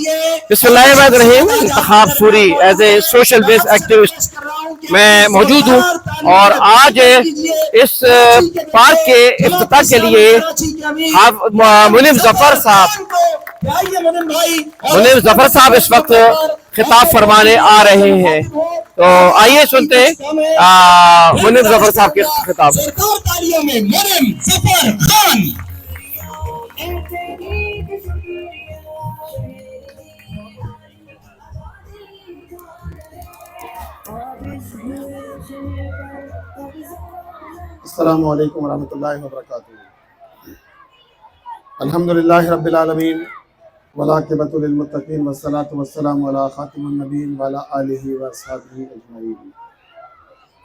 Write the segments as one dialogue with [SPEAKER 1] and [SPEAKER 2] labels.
[SPEAKER 1] بسم اللہ الرحمن الرحیم. انتخاب sorry as a social base activist میں موجود ہوں اور آج اس پارک کے افتتاح کے لیے منیب ظفر صاحب اس وقت خطاب فرمانے آ رہے ہیں. تو آئیے سنتے ہیں منیب ظفر صاحب کے خطاب.
[SPEAKER 2] السلام علیکم ورحمۃ اللہ وبرکاتہ. الحمدللہ رب العالمین والعاقبۃ للمتقین والصلاۃ والسلام علی خاتم النبیین وعلی آلہ واصحابہ اجمعین.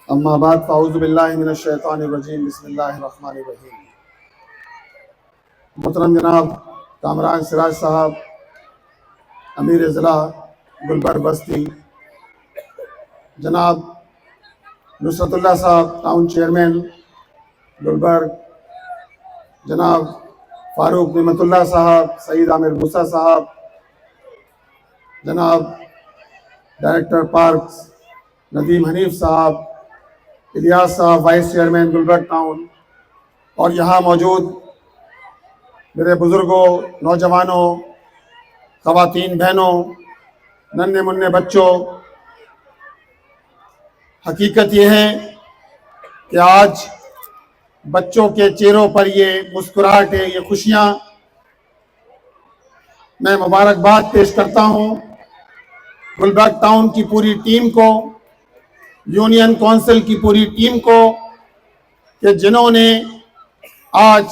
[SPEAKER 2] اما بعد فاعوذ باللہ من الشیطان الرجیم. بسم اللہ الرحمن الرحیم. محترم جناب کامران سراج صاحب, امیر ضلع گلبرگ بستی, جناب نصرت اللہ صاحب ٹاؤن چیئرمین گلبرگ, جناب فاروق نعمت اللہ صاحب, سعید عامر موسیٰ صاحب, جناب ڈائریکٹر پارکس ندیم حنیف صاحب, الیاس صاحب وائس چیئرمین گلبرگ ٹاؤن, اور یہاں موجود میرے بزرگوں, نوجوانوں, خواتین بہنوں, ننھے منھے بچوں. حقیقت یہ ہے کہ آج بچوں کے چہروں پر یہ مسکراہٹ ہے, یہ خوشیاں. میں مبارکباد پیش کرتا ہوں گلبرگ ٹاؤن کی پوری ٹیم کو, یونین کونسل کی پوری ٹیم کو, کہ جنہوں نے آج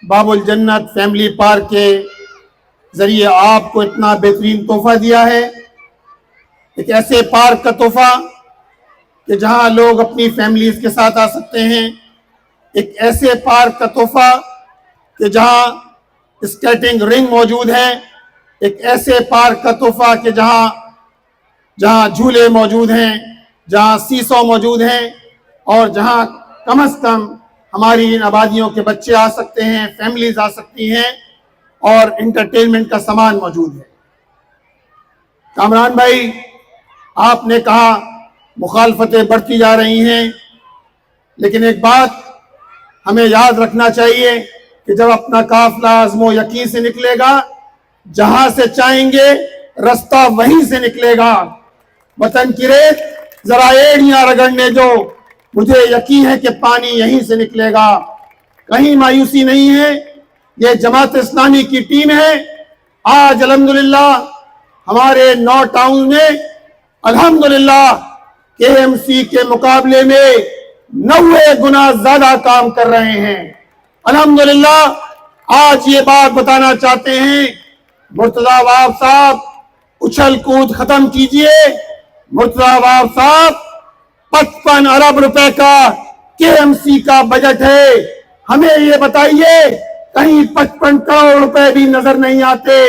[SPEAKER 2] باب الجنت فیملی پارک کے ذریعے آپ کو اتنا بہترین تحفہ دیا ہے. ایک ایسے پارک کا تحفہ کہ جہاں لوگ اپنی فیملیز کے ساتھ آ سکتے ہیں. ایک ایسے پارک کا تحفہ کہ جہاں اسکیٹنگ رنگ موجود ہے. ایک ایسے پارک کا تحفہ کہ جہاں جھولے موجود ہیں, جہاں سیسو موجود ہیں, اور جہاں کم از کم ہماری ان آبادیوں کے بچے آ سکتے ہیں, فیملیز آ سکتی ہیں, اور انٹرٹینمنٹ کا سامان موجود ہے. کامران بھائی, آپ نے کہا مخالفتیں بڑھتی جا رہی ہیں, لیکن ایک بات ہمیں یاد رکھنا چاہیے کہ جب اپنا قافلہ عزم و یقین سے نکلے گا, جہاں سے چاہیں گے رستہ وہیں سے نکلے گا. وطن کی ریت ذرا ایڑیاں رگڑنے جو, مجھے یقین ہے کہ پانی یہیں سے نکلے گا. کہیں مایوسی نہیں ہے, یہ جماعت اسلامی کی ٹیم ہے. آج الحمدللہ ہمارے 9 ٹاؤن میں الحمدللہ KMC کے مقابلے میں 90 گنا زیادہ کام کر رہے ہیں. الحمدللہ آج یہ بات بتانا چاہتے ہیں, مرتضی وہاب صاحب اچھل کود ختم کیجئے. مرتضی وہاب صاحب 55 ارب روپے کا KMC کا بجٹ ہے. ہمیں یہ بتائیے کہیں 55 کروڑ روپے بھی نظر نہیں آتے.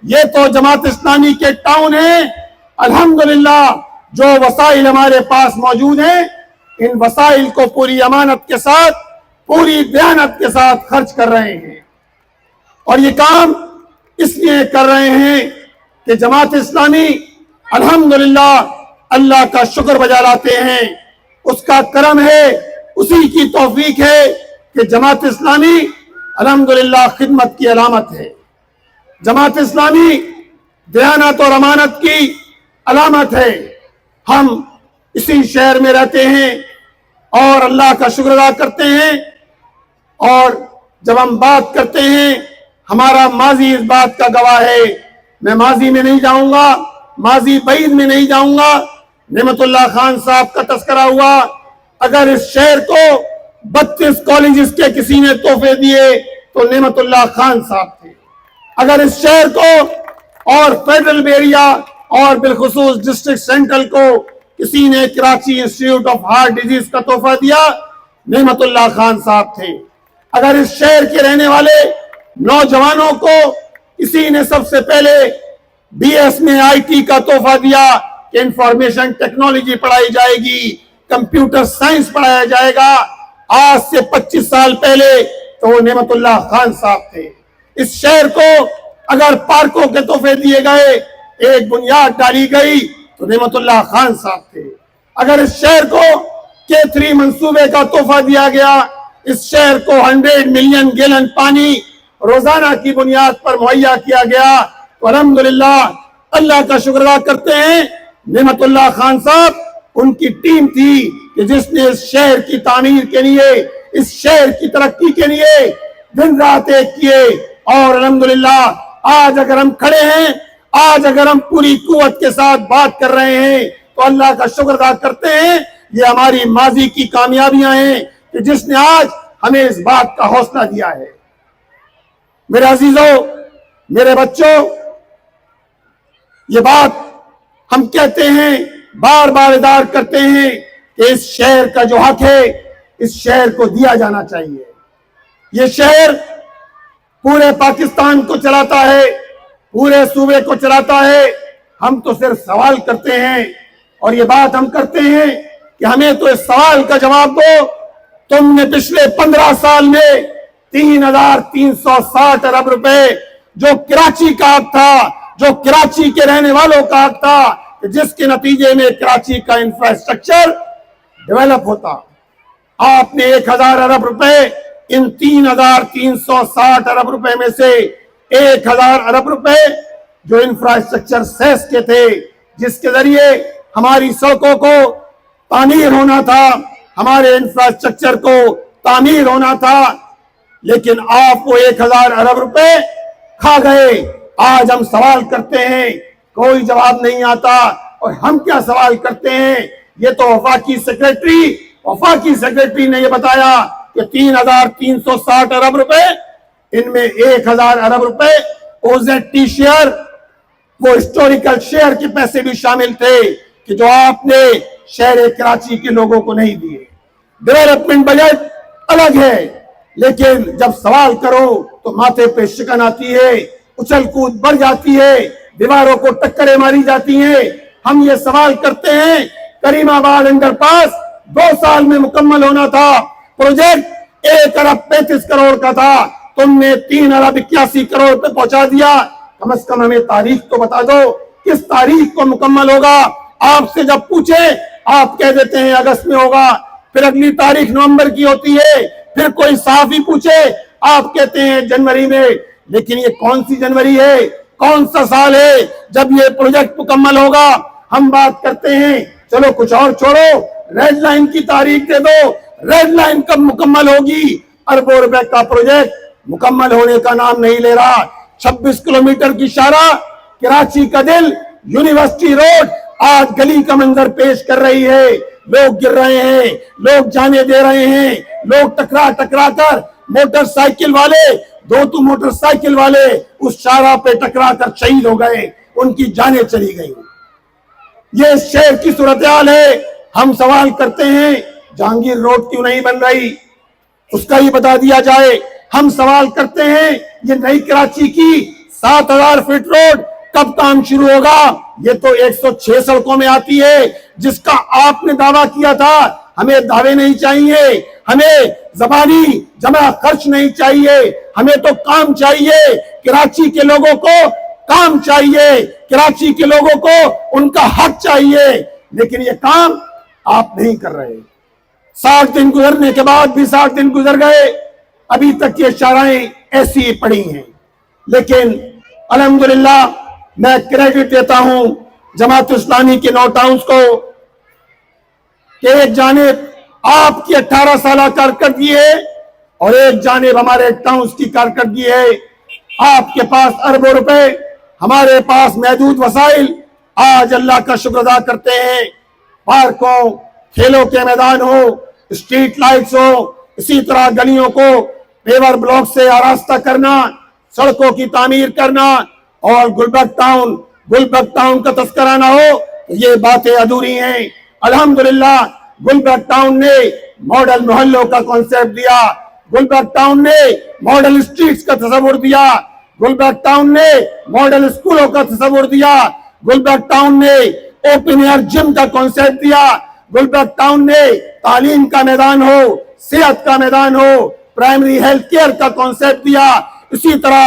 [SPEAKER 2] یہ تو جماعت اسلامی کے ٹاؤن ہیں. الحمدللہ جو وسائل ہمارے پاس موجود ہیں, ان وسائل کو پوری امانت کے ساتھ, پوری دیانت کے ساتھ خرچ کر رہے ہیں. اور یہ کام اس لیے کر رہے ہیں کہ جماعت اسلامی الحمدللہ اللہ کا شکر بجا لاتے ہیں. اس کا کرم ہے, اسی کی توفیق ہے کہ جماعت اسلامی الحمدللہ خدمت کی علامت ہے. جماعت اسلامی دیانت اور امانت کی علامت ہے. ہم اسی شہر میں رہتے ہیں اور اللہ کا شکر ادا کرتے ہیں, اور جب ہم بات کرتے ہیں ہمارا ماضی اس بات کا گواہ ہے. میں ماضی میں نہیں جاؤں گا, ماضی بعید میں نہیں جاؤں گا. نعمت اللہ خان صاحب کا تذکرہ ہوا. اگر اس شہر کو 32 کالجز کے کسی نے تحفے دیے تو نعمت اللہ خان صاحب تھے. اگر اس شہر کو اور فیڈرل ایریا اور بالخصوص ڈسٹرکٹ سینٹرل کو کسی نے Karachi institute of heart disease کا تحفہ دیا, نعمت اللہ خان صاحب تھے. اگر اس شہر کے رہنے والے نوجوانوں کو کسی نے سب سے پہلے BS میں IT کا تحفہ دیا کہ انفارمیشن ٹیکنالوجی پڑھائی جائے گی, کمپیوٹر سائنس پڑھایا جائے گا, آج سے 25 سال پہلے تو وہ نعمت اللہ خان صاحب تھے. اس شہر کو اگر پارکوں کے تحفے دیے گئے، ایک بنیاد ڈالی گئی تو نعمت اللہ خان صاحب تھے۔ اگر اس شہر کو K3 منصوبے کا تحفہ دیا گیا، اس شہر کو 100 ملین گیلن پانی روزانہ کی بنیاد پر مہیا کیا گیا، تو الحمدللہ اللہ کا شکر ادا کرتے ہیں، نعمت اللہ خان صاحب ان کی ٹیم تھی کہ جس نے اس شہر کی تعمیر کے لیے، اس شہر کی ترقی کے لیے دن رات ایک کیے، اور الحمدللہ آج اگر ہم کھڑے ہیں، آج اگر ہم پوری قوت کے ساتھ بات کر رہے ہیں تو اللہ کا شکر ادا کرتے ہیں، یہ ہماری ماضی کی کامیابیاں ہیں کہ جس نے آج ہمیں اس بات کا حوصلہ دیا ہے۔ میرے عزیزوں، میرے بچوں، یہ بات ہم کہتے ہیں، بار بار ادار کرتے ہیں کہ اس شہر کا جو حق ہے اس شہر کو دیا جانا چاہیے۔ یہ شہر پورے پاکستان کو چلاتا ہے، پورے صوبے کو چلاتا ہے، ہم تو صرف سوال کرتے ہیں، اور یہ بات ہم کرتے ہیں کہ ہمیں تو اس سوال کا جواب دو، تم نے پچھلے 15 سال میں 3,360 ارب روپے جو کراچی کا حق تھا، جو کراچی کے رہنے والوں کا حق تھا، جس کے نتیجے میں کراچی کا انفراسٹرکچر ڈیولپ ہوتا، آپ نے 1,000 ارب روپے ان 3,360 ارب روپے میں سے 1,000 ارب روپے جو انفراسٹرکچر سیس کے تھے، جس کے ذریعے ہماری سڑکوں کو تعمیر ہونا تھا، ہمارے انفراسٹرکچر کو تعمیر ہونا تھا، لیکن آپ وہ 1,000 ارب روپے کھا گئے۔ آج ہم سوال کرتے ہیں، کوئی جواب نہیں آتا، اور ہم کیا سوال کرتے ہیں؟ یہ تو وفاقی سیکریٹری نے یہ بتایا کہ 3,360 ارب روپے، ان میں 1,000 ارب روپے OZT شیئر، وہ ہسٹوریکل شیئر کے پیسے بھی شامل تھے کہ جو آپ نے شہر کراچی کے لوگوں کو نہیں دیے۔ ڈیولپمنٹ بجٹ الگ ہے، لیکن جب سوال کرو تو ماتھے پہ شکن آتی ہے، اچھل کود بڑھ جاتی ہے، دیواروں کو ٹکریں ماری جاتی ہیں۔ ہم یہ سوال کرتے ہیں، کریم آباد انڈر پاس 2 سال میں مکمل ہونا تھا، پروجیکٹ 1 ارب 35 کروڑ کا تھا، تم نے 3 ارب 81 کروڑ پہ پہنچا دیا۔ کم از کم ہمیں تاریخ تو بتا دو، کس تاریخ کو مکمل ہوگا؟ آپ سے جب پوچھے آپ کہہ دیتے ہیں اگست میں ہوگا، پھر اگلی تاریخ نومبر کی ہوتی ہے، پھر کوئی صحافی پوچھے آپ کہتے ہیں جنوری میں، لیکن یہ کون سی جنوری ہے؟ کون سا سال ہے جب یہ پروجیکٹ مکمل ہوگا؟ ہم بات کرتے ہیں چلو کچھ اور چھوڑو، ریڈ لائن کی تاریخ دے دو، ریڈ لائن کب مکمل ہوگی؟ اربوں روپے کا پروجیکٹ مکمل ہونے کا نام نہیں لے رہا۔ 26 کلومیٹر کی شاہراہ، کراچی کا دل، یونیورسٹی روڈ آج گلی کا منظر پیش کر رہی ہے، لوگ گر رہے ہیں، لوگ جانے دے رہے ہیں، لوگ ٹکرا کر موٹر سائیکل والے، 2 موٹر سائیکل والے اس شاہراہ پہ ٹکرا کر شہید ہو گئے، ان کی جانیں چلی گئیں۔ یہ شہر کی صورتحال ہے۔ ہم سوال کرتے ہیں جہانگیر روڈ کیوں نہیں بن رہی؟ اس کا ہی بتا دیا جائے۔ ہم سوال کرتے ہیں یہ نئی کراچی کی 7,000 فٹ روڈ کب کام شروع ہوگا؟ یہ تو 106 سڑکوں میں آتی ہے، جس کا آپ نے دعویٰ کیا تھا۔ ہمیں دعوے نہیں چاہیے، ہمیں زبانی جمع خرچ نہیں چاہیے، ہمیں تو کام چاہیے۔ کراچی کے لوگوں کو کام چاہیے، کراچی کے لوگوں کو ان کا حق چاہیے، لیکن یہ کام آپ نہیں کر رہے۔ 60 دن گزرنے کے بعد بھی 60 دن گزر گئے، ابھی تک یہ شاہراہیں ایسی ہی پڑی ہیں۔ لیکن الحمدللہ میں کریڈٹ دیتا ہوں جماعت اسلامی کے 9 ٹاؤنز کو کہ ایک جانب آپ کی 18 سالہ کارکردگی ہے اور ایک جانب ہمارے ٹاؤنز کی کارکردگی ہے۔ آپ کے پاس اربوں روپے، ہمارے پاس محدود وسائل۔ آج اللہ کا شکر ادا کرتے ہیں، پارکوں، کھیلوں کے میدان ہو، اسٹریٹ لائٹس ہو، اسی طرح گلیوں کو پیور بلاک سے آراستہ کرنا، سڑکوں کی تعمیر کرنا، اور گلبرگ ٹاؤن کا تذکرہ نہ ہو تو یہ باتیں ادھوری ہیں۔ الحمدللہ گلبرگ ٹاؤن نے ماڈل محلوں کا کانسیپٹ دیا، گلبرگ ٹاؤن نے ماڈل اسٹریٹس کا تصور دیا، گلبرگ ٹاؤن نے ماڈل اسکولوں کا تصور دیا، گلبرگ ٹاؤن نے اوپن ایئر جم کا کانسیپٹ دیا، گلبرگ ٹاؤن نے تعلیم کا میدان ہو، صحت کا میدان ہو، پرائمری ہیلتھ کیئر کا کانسیپٹ دیا۔ اسی طرح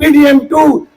[SPEAKER 2] PDM2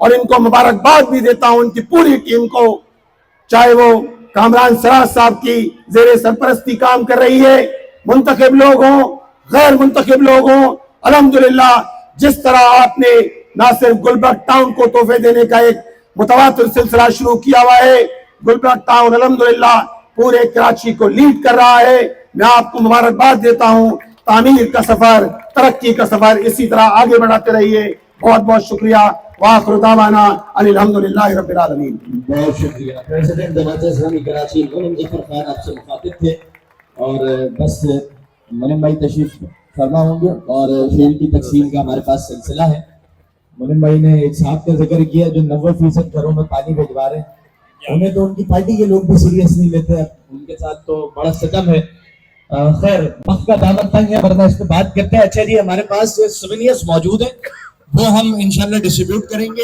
[SPEAKER 2] اور ان کو مبارکباد بھی دیتا ہوں ان کی پوری ٹیم کو, چاہے وہ کامران سراج صاحب کی زیر سرپرستی کام کر رہی ہے, منتخب لوگ ہوں غیر منتخب لوگ ہوں. الحمدللہ جس طرح آپ نے نہ صرف گلبرگ ٹاؤن کو تحفے دینے کا ایک متواتر سلسلہ شروع کیا ہوا ہے, گلبرگ ٹاؤن الحمدللہ پورے کراچی کو لیڈ کر رہا ہے. میں آپ کو مبارکباد دیتا ہوں. تعمیر کا سفر, ترقی کا سفر اسی طرح آگے بڑھاتے رہیے. بہت بہت شکریہ. وآخر دعوانا ان الحمدللہ رب العالمین.
[SPEAKER 3] بہت شکریہ. پریزیڈنٹ جماعت اسلامی کراچی غلام ظفر خان آپ سے مخاطب تھے, اور بس منم بھائی تشریف فرما ہوں گے اور شیر کی تقسیم کا ہمارے پاس سلسلہ ہے. منم بھائی نے ایک صاحب کا ذکر کیا جو 90% گھروں میں پانی بھجوا رہے ہیں, انہیں تو ان کی پارٹی کے لوگ بھی سیریس نہیں لیتے, ان کے ساتھ تو بڑا ستم ہے. خیر وقت کا دامن تنگ ہے ورنہ اس پہ بات کرتے ہیں. اچھا جی, ہمارے پاس سوینئرز موجود ہیں, وہ ہم انشاءاللہ ڈسٹریبیوٹ کریں گے.